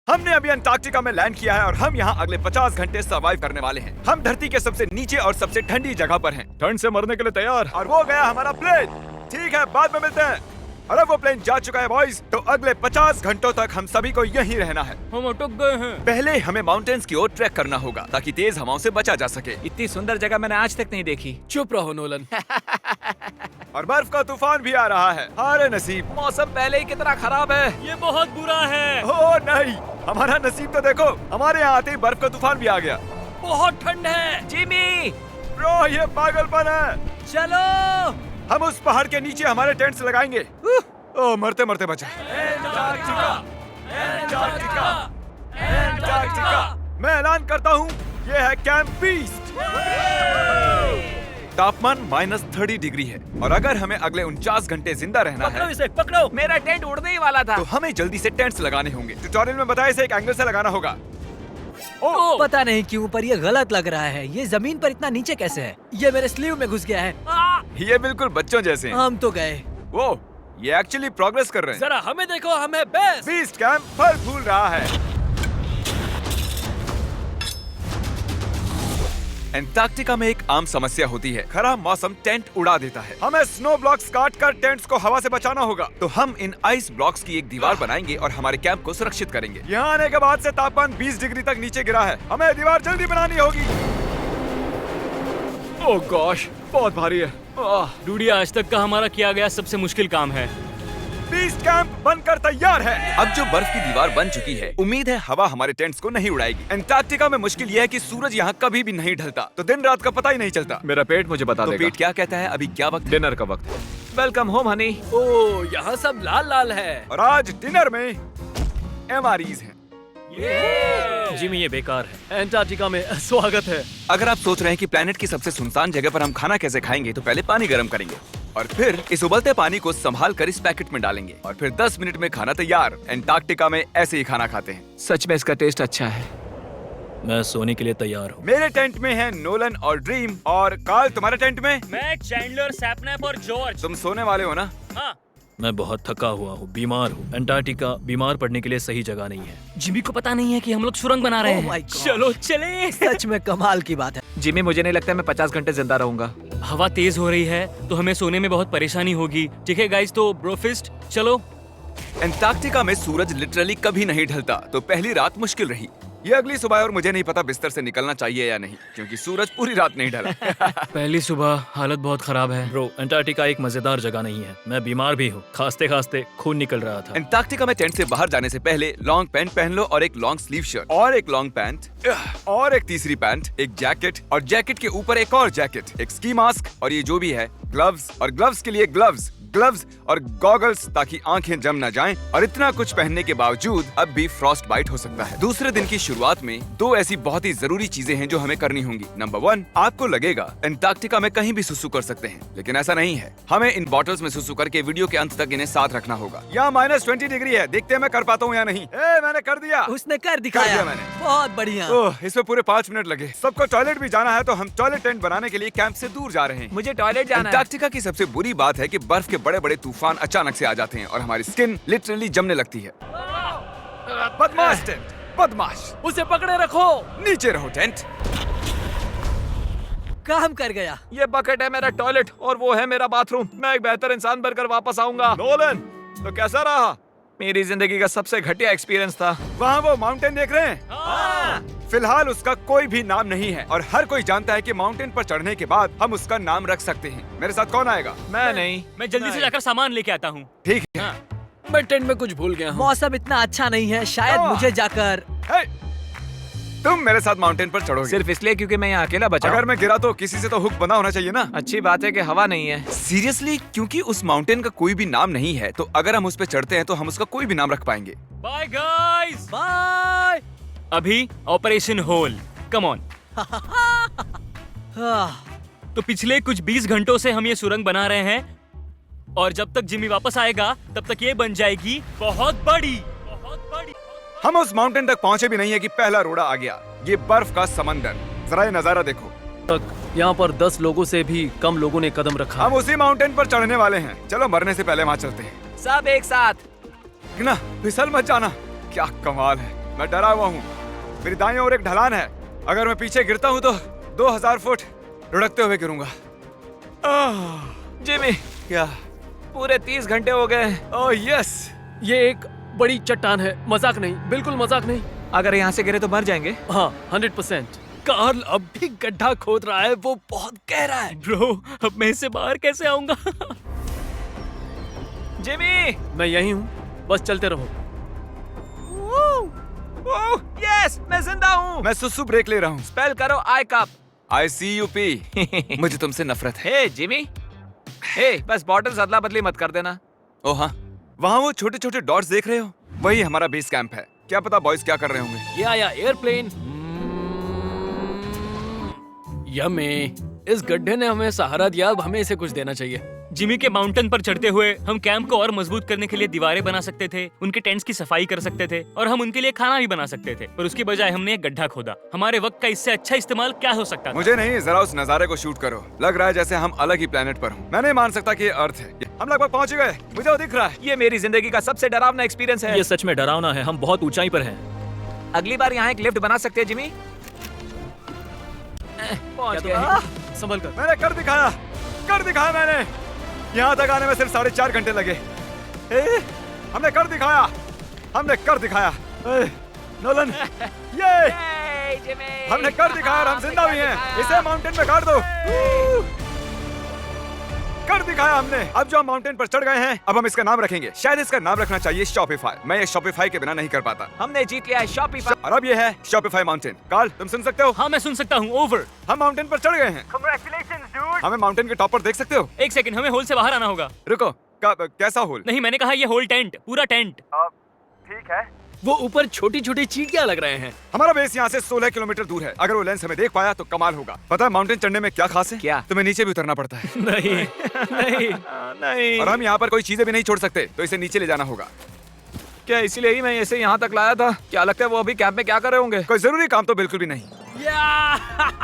हमने अभी अंटार्कटिका में लैंड किया है और हम यहाँ अगले 50 घंटे सर्वाइव करने वाले हैं। हम धरती के सबसे नीचे और सबसे ठंडी जगह पर हैं। ठंड से मरने के लिए तैयार। और वो गया हमारा प्लेन। ठीक है, बाद में मिलते हैं। अरे वो प्लेन जा चुका है बॉयज। तो अगले 50 घंटों तक हम सभी को यहीं रहना है। हम अटक गए हैं। पहले हमें माउंटेन्स की ओर ट्रैक करना होगा ताकि तेज हवाओं से बचा जा सके। इतनी सुंदर जगह मैंने आज तक नहीं देखी। चुप रहो नोलन। और बर्फ का तूफान भी आ रहा है। अरे नसीब, मौसम पहले ही कितना खराब है। ये बहुत बुरा है। ओ नहीं, हमारा नसीब तो देखो, हमारे यहाँ आते ही बर्फ का तूफान भी आ गया। बहुत ठंड है। जिमी, ब्रो ये पागलपन है। चलो। हम उस पहाड़ के नीचे हमारे टेंट्स लगाएंगे। ओ मरते मरते बचा। मैं ऐलान करता हूँ, ये है कैंप बीस्ट। तापमान -30 डिग्री है और अगर हमें अगले 49 घंटे जिंदा रहना पकड़ो है इसे, पकड़ो। मेरा टेंट उड़ने ही वाला था। तो हमें जल्दी से टेंट्स लगाने होंगे। ट्यूटोरियल में बताया इसे एक एंगल से लगाना होगा। ओ, पता नहीं क्यों पर ये गलत लग रहा है। ये जमीन पर इतना नीचे कैसे है? ये मेरे स्लीव में घुस गया है। ये बिल्कुल बच्चों जैसे हैं। हम तो गए। वो ये एक्चुअली प्रोग्रेस कर रहे हैं। जरा हमें देखो, हमें बेस्ट। बीस्ट कैंप फल फूल रहा है। एंटार्कटिका में एक आम समस्या होती है, खराब मौसम टेंट उड़ा देता है। हमें स्नो ब्लॉक्स काट कर टेंट्स को हवा से बचाना होगा। तो हम इन आइस ब्लॉक्स की एक दीवार बनाएंगे और हमारे कैंप को सुरक्षित करेंगे। यहाँ आने के बाद से तापमान 20 डिग्री तक नीचे गिरा है। हमें दीवार जल्दी बनानी होगी। ओह गॉश, बहुत भारी है। डूडी, आज तक का हमारा किया गया सबसे मुश्किल काम है। बीस्ट कैंप बनकर तैयार है। अब जो बर्फ की दीवार बन चुकी है, उम्मीद है हवा हमारे टेंट्स को नहीं उड़ाएगी। एंटार्कटिका में मुश्किल यह है कि सूरज यहाँ कभी भी नहीं ढलता, तो दिन रात का पता ही नहीं चलता। मेरा पेट मुझे बता तो देगा। पेट क्या कहता है? अभी क्या वक्त है? डिनर का वक्त है। Welcome home Honey. ओह, यहाँ सब लाल लाल है। और आज डिनर में MREs हैं। जिमी, ये बेकार है। एंटार्कटिका में स्वागत है। अगर आप सोच रहे हैं कि प्लेनेट की सबसे सुनसान जगह पर हम खाना कैसे खाएंगे, तो पहले पानी गर्म करेंगे और फिर इस उबलते पानी को संभाल कर इस पैकेट में डालेंगे और फिर 10 मिनट में खाना तैयार। एंटार्कटिका में ऐसे ही खाना खाते हैं। सच में इसका टेस्ट अच्छा है। मैं सोने के लिए तैयार हूँ। मेरे टेंट में है नोलन और ड्रीम। और कार्ल, तुम्हारे टेंट में? मैं चैंडलर, सैपनैप और जॉर्ज। तुम सोने वाले हो ना? हाँ। मैं बहुत थका हुआ हूँ, बीमार हूँ। एंटार्कटिका बीमार पड़ने के लिए सही जगह नहीं है। जिमी को पता नहीं है कि हम लोग सुरंग बना रहे Oh हैं। my God. चलो चले। सच में कमाल की बात है। जिमी, मुझे नहीं लगता मैं 50 घंटे जिंदा रहूंगा। हवा तेज हो रही है तो हमें सोने में बहुत परेशानी होगी। ठीक है गाइस, तो ब्रोफिस्ट चलो। एंटार्कटिका में सूरज लिटरली कभी नहीं ढलता, तो पहली रात मुश्किल रही। ये अगली सुबह और मुझे नहीं पता बिस्तर से निकलना चाहिए या नहीं, क्योंकि सूरज पूरी रात नहीं ढला। पहली सुबह हालत बहुत खराब है। ब्रो, एंटार्कटिका एक मजेदार जगह नहीं है। मैं बीमार भी हूँ, खांसते खांसते खून निकल रहा था। एंटार्कटिका में टेंट से बाहर जाने से पहले लॉन्ग पैंट पहन लो और एक लॉन्ग स्लीव शर्ट और एक लॉन्ग पैंट और एक तीसरी पैंट, एक जैकेट और जैकेट के ऊपर एक और जैकेट, एक स्की मास्क और ये जो भी है ग्लव्स, और ग्लव्स के लिए ग्लव्स और गॉगल्स ताकि आंखें जम न जाएं। और इतना कुछ पहनने के बावजूद अब भी फ्रॉस्ट बाइट हो सकता है। दूसरे दिन की शुरुआत में 2 ऐसी बहुत ही जरूरी चीजें हैं जो हमें करनी होंगी। नंबर 1, आपको लगेगा एंटार्कटिका में कहीं भी सुसु कर सकते हैं, लेकिन ऐसा नहीं है। हमें इन बॉटल्स में सुसु करके वीडियो के अंत तक इन्हें साथ रखना होगा। यहाँ -20 डिग्री है, देखते हैं मैं कर पाता हूँ या नहीं। मैंने कर दिया। उसने कर दिखाया। दिया मैंने। बहुत बढ़िया। ओह, इसमें पूरे 5 मिनट लगे। सबको टॉयलेट भी जाना है, तो हम टॉयलेट टेंट बनाने के लिए कैंप से दूर जा रहे हैं। मुझे टॉयलेट जाना है। एंटार्कटिका की सबसे बुरी बात है कि बर्फ के बड़े बड़े तूफान अचानक से आ जाते हैं और हमारी स्किन लिटरली जमने लगती है। बदमाश टेंट, बदमाश। उसे पकड़े रखो। नीचे रहो टेंट। काम कर गया। ये बकेट है मेरा टॉयलेट और वो है मेरा बाथरूम। मैं एक बेहतर इंसान बनकर वापस आऊंगा। नोलन, तो कैसा रहा? मेरी जिंदगी का सबसे घटिया एक्सपीरियंस था। वहाँ वो माउंटेन देख रहे हैं? फिलहाल उसका कोई भी नाम नहीं है और हर कोई जानता है कि माउंटेन पर चढ़ने के बाद हम उसका नाम रख सकते हैं। मेरे साथ कौन आएगा? मैं नहीं। मैं जल्दी से जाकर सामान लेके आता हूँ। ठीक है। मैं टेंट में कुछ भूल गया हूँ। मौसम इतना अच्छा नहीं है, शायद मुझे जाकर। हे, तुम मेरे साथ माउंटेन पर चढ़ोगे सिर्फ इसलिए क्योंकि मैं यहाँ अकेला बचा। अगर मैं गिरा तो किसी से तो हुक बना होना चाहिए ना। अच्छी बात है कि हवा नहीं है। सीरियसली, क्योंकि उस माउंटेन का कोई भी नाम नहीं है, तो अगर हम उस पर चढ़ते हैं तो हम उसका कोई भी नाम रख पाएंगे। Bye guys. बाय। अभी ऑपरेशन होल, कम ऑन। हाँ, तो पिछले कुछ 20 घंटों से हम ये सुरंग बना रहे हैं और जब तक जिमी वापस आएगा तब तक ये बन जाएगी बहुत बड़ी। हम उस माउंटेन तक पहुंचे भी नहीं है कि पहला रोड़ा आ गया। ये बर्फ का समंदर, जरा ये नजारा देखो। तक यहाँ पर 10 लोगों से भी कम लोगों ने कदम रखा। हम उसी माउंटेन पर चढ़ने वाले हैं। चलो मरने से पहले वहाँ चलते हैं। सब एक साथ। ना फिसल मत जाना। क्या कमाल है। मैं डरा हुआ हूँ। मेरी दाईं ओर एक ढलान है। अगर मैं पीछे गिरता हूँ तो 2000 फुट लुढ़कते हुए गिरूंगा। जिमी, क्या? पूरे 30 घंटे हो गए। Oh yes. ये एक बड़ी चट्टान है, मजाक नहीं, बिल्कुल मजाक नहीं। अगर यहाँ से गिरे तो मर जाएंगे। हाँ 100%। कार्ल अब भी गड्ढा खोद रहा है, वो बहुत गहरा है। ब्रो, अब मैं इससे बाहर कैसे आऊंगा? जिमी! मैं यही हूँ, बस चलते रहो। ओह, यस, मैं जिंदा हूँ। मैं सुसु ब्रेक ले रहा हूँ। स्पेल करो आई कप। ICUP। मुझे तुमसे नफरत है। हे जिमी, हे बस बॉटल्स अदला बदली मत कर देना। ओ हाँ, वहाँ वो छोटे छोटे डॉट्स देख रहे हो? वही हमारा बेस कैंप है। क्या पता बॉयज क्या कर रहे होंगे। ये आया एयरप्लेन। यम्मी, इस गड्ढे ने हमें सहारा दिया, अब हमें इसे कुछ देना चाहिए। जिमी के माउंटेन पर चढ़ते हुए हम कैंप को और मजबूत करने के लिए दीवारें बना सकते थे, उनके टेंट्स की सफाई कर सकते थे और हम उनके लिए खाना भी बना सकते थे, पर उसकी बजाय हमने एक गड्ढा खोदा। हमारे वक्त का इससे अच्छा इस्तेमाल क्या हो सकता था? मुझे नहीं, जरा उस नजारे को शूट करो। लग रहा है जैसे हम अलग ही प्लेनेट पर हूँ। मैं नहीं मान सकता कि ये अर्थ है। हम लगभग पहुँच गए, मुझे वो दिख रहा है। ये मेरी जिंदगी का सबसे डरावना एक्सपीरियंस है। ये सच में डरावना है, हम बहुत ऊंचाई पर हैं। अगली बार यहाँ एक लिफ्ट बना सकते हैं जिमी। पहुंच गए। संभल कर। मैंने कर दिखाया मैंने। यहाँ तक आने में सिर्फ 4.5 घंटे लगे। हमने कर दिखाया। नोलन, ये हमने कर दिखाया और हम जिंदा भी हैं। इसे माउंटेन पे गाड़ दो। कर दिखाया हमने। अब जो हम माउंटेन पर चढ़ गए हैं, अब हम इसका नाम रखेंगे। शायद इसका नाम रखना चाहिए शॉपिफाई। मैं ये शॉपिफाई के बिना नहीं कर पाता। हमने जीत लिया है शॉपिफाई। और अब ये है शॉपिफाई माउंटेन। कार्ल, तुम सुन सकते हो? हाँ, मैं सुन सकता हूँ। ओवर। हम माउंटेन पर चढ़ गए हैं। हमें माउंटेन के टॉप पर देख सकते हो? एक सेकंड, हमें होल से बाहर आना होगा। रुको, कैसा होल? नहीं, मैंने कहा ये होल टेंट, पूरा टेंट। ठीक है। वो ऊपर छोटी छोटी चींटियां लग रहे हैं। हमारा बेस यहाँ से 16 किलोमीटर दूर है। अगर वो लेंस हमें देख पाया तो कमाल होगा। पता है माउंटेन चढ़ने में क्या खास है? क्या? तुम्हें नीचे भी उतरना पड़ता है। नहीं नहीं नहीं। और हम यहाँ पर कोई चीजें भी नहीं छोड़ सकते, तो इसे नीचे ले जाना होगा। क्या इसीलिए ही मैं इसे यहाँ तक लाया था? क्या लगता है वो अभी कैंप में क्या कर रहे होंगे? कोई जरूरी काम तो बिल्कुल भी नहीं।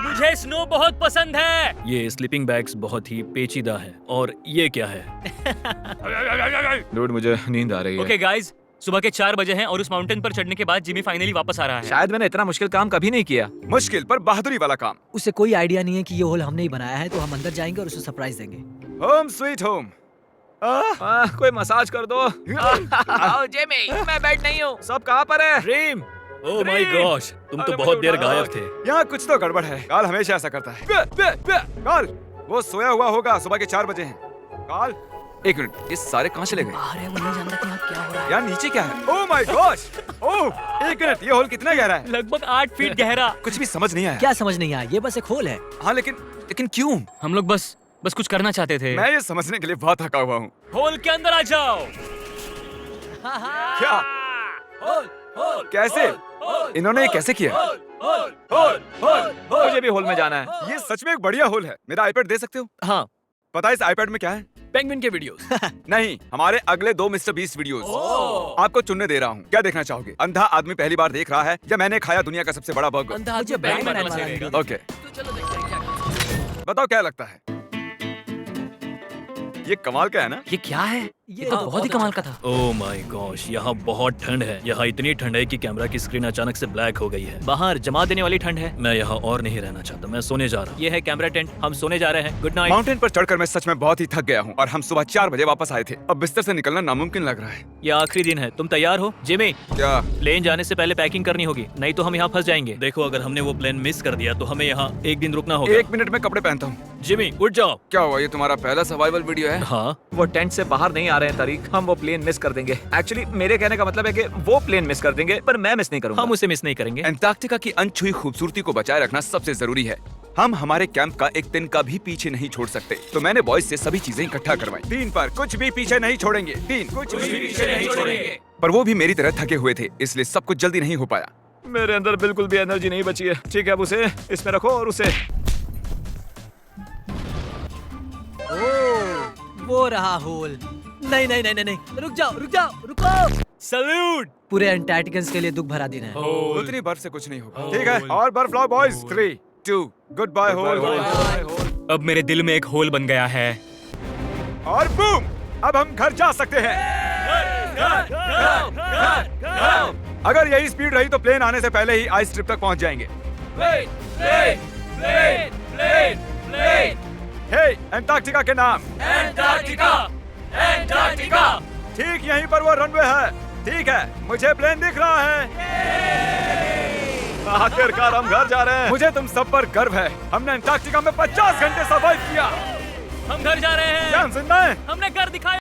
मुझे स्नो बहुत पसंद है। ये स्लीपिंग बैग्स बहुत ही पेचीदा है। और ये क्या है? डूड, मुझे नींद आ रही है। ओके गाइस, सुबह के 4 बजे हैं और उस माउंटेन पर चढ़ने के बाद जिमी फाइनली वापस आ रहा है। शायद मैंने इतना मुश्किल काम कभी नहीं किया। मुश्किल पर बहादुरी वाला काम। उसे कोई आइडिया नहीं है कि ये होल हमने ही बनाया है, तो हम अंदर जाएंगे और उसे सरप्राइज देंगे। Home sweet home. कोई मसाज कर दो। आओ जिमी, मैं बैठ नहीं हूँ। सब कहाँ पर है? ड्रीम, ओह माय गॉश, तुम तो अरे बहुत मुझे देर उठा। गायब थे। यहाँ कुछ तो गड़बड़ है। काल हमेशा ऐसा करता है। काल, वो सोया हुआ होगा। सुबह के 4 बजे हैं। काल, एक मिनट, ये सारे कहाँ चले गए? बाहर है, वो नहीं जानता कि यहाँ क्या हो रहा है। यार नीचे क्या है? Oh my gosh. ओह, एक मिनट, ये होल कितना गहरा है? लगभग 8 फीट गहरा। कुछ भी समझ नहीं आया। क्या समझ नहीं आया? ये बस एक होल है। हाँ, लेकिन क्यों? हम लोग बस कुछ करना चाहते थे। मैं ये समझने के लिए बहुत थका हुआ हूँ। होल के अंदर आ जाओ। क्या? कैसे? इन्होंने ये कैसे किया? मुझे भी होल में जाना है। ये सच में एक बढ़िया होल है। मेरा आईपैड दे सकते हो? हाँ, पता है इस आईपैड में क्या है? पेंगुइन के वीडियोस। नहीं, हमारे अगले 2 मिस्टर बीस्ट वीडियोस। आपको चुनने दे रहा हूँ। क्या देखना चाहोगे? अंधा आदमी पहली बार देख रहा है या मैंने खाया दुनिया का सबसे बड़ा बर्गर? अंधा मुझे आदमी बैग बैग बनाने बनाना वाला चाहिए। वीडियो। ओके, तो चलो देखते हैं क्या कर। बताओ क्या लगता है? ये कमाल का है ना? ये क्या है? ये तो बहुत ही कमाल का था। ओह माय गॉश, यहाँ बहुत ठंड है। यहाँ इतनी ठंड है कि कैमरा की स्क्रीन अचानक से ब्लैक हो गई है। बाहर जमा देने वाली ठंड है। मैं यहाँ और नहीं रहना चाहता, मैं सोने जा रहा हूँ। ये है कैमरा टेंट, हम सोने जा रहे हैं। Good night. माउंटेन पर चढ़कर मैं सच में बहुत ही थक गया हूँ और हम सुबह 4 बजे वापस आए थे। अब बिस्तर से निकलना नामुमकिन लग रहा है। ये आखिरी दिन है, तुम तैयार हो? जिमी, क्या? प्लेन जाने से पहले पैकिंग करनी होगी, नहीं तो हम यहाँ फंस जाएंगे। देखो, अगर हमने वो प्लेन मिस कर दिया तो हमें यहाँ एक दिन रुकना होगा। 1 मिनट में कपड़े पहनता हूँ। जिमी, उठ जाओ। क्या हुआ? ये तुम्हारा पहला सर्वाइवल वीडियो है? हाँ, वो टेंट से बाहर नहीं आ रहे हैं तारीख। हम वो प्लेन मिस कर देंगे। एक्चुअली मेरे कहने का मतलब है कि वो प्लेन मिस कर देंगे, पर मैं मिस नहीं करूंगा। हम उसे मिस नहीं करेंगे। अंटार्कटिका की अनछुई खूबसूरती को बचाए रखना सबसे जरूरी है। हम हमारे कैंप का एक तिनका भी पीछे नहीं छोड़ सकते। तो मैंने बॉयज से सभी चीजें इकट्ठा करवाई। 3 पर कुछ भी पीछे नहीं छोड़ेंगे। 3 कुछ भी पीछे नहीं छोड़ेंगे। पर वो भी मेरी तरह थके हुए थे, इसलिए सब कुछ जल्दी नहीं हो पाया। मेरे अंदर बिल्कुल भी एनर्जी नहीं बची है। ठीक है, अब उसे इसमें रखो और उसे। वो रहा होल। नहीं नहीं नहीं नहीं नहीं, रुक जाओ, रुको। सैल्यूट। पूरे अंटार्कटिकन्स के लिए दुख भरा दिन है। उतनी बर्फ से कुछ नहीं होगा। ठीक है, और बर्फ लाओ बॉयज। 3, 2, good bye whole. अब मेरे दिल में एक होल बन गया है। और बूम, अब हम घर जा सकते हैं। अगर यही स्पीड रही तो प्लेन आने से पहले ही आइस स्ट्रिप तक पहुंच जाएंगे। हे, एंटार्क्टिका के नाम। ठीक यहीं पर वो रनवे है। ठीक है, मुझे प्लेन दिख रहा है। आखिरकार हम घर जा रहे हैं। मुझे तुम सब पर गर्व है। हमने एंटार्क्टिका में 50 घंटे सर्वाइव किया। हम घर जा रहे हैं। क्या हम जिंदा हैं? हमने घर दिखाया।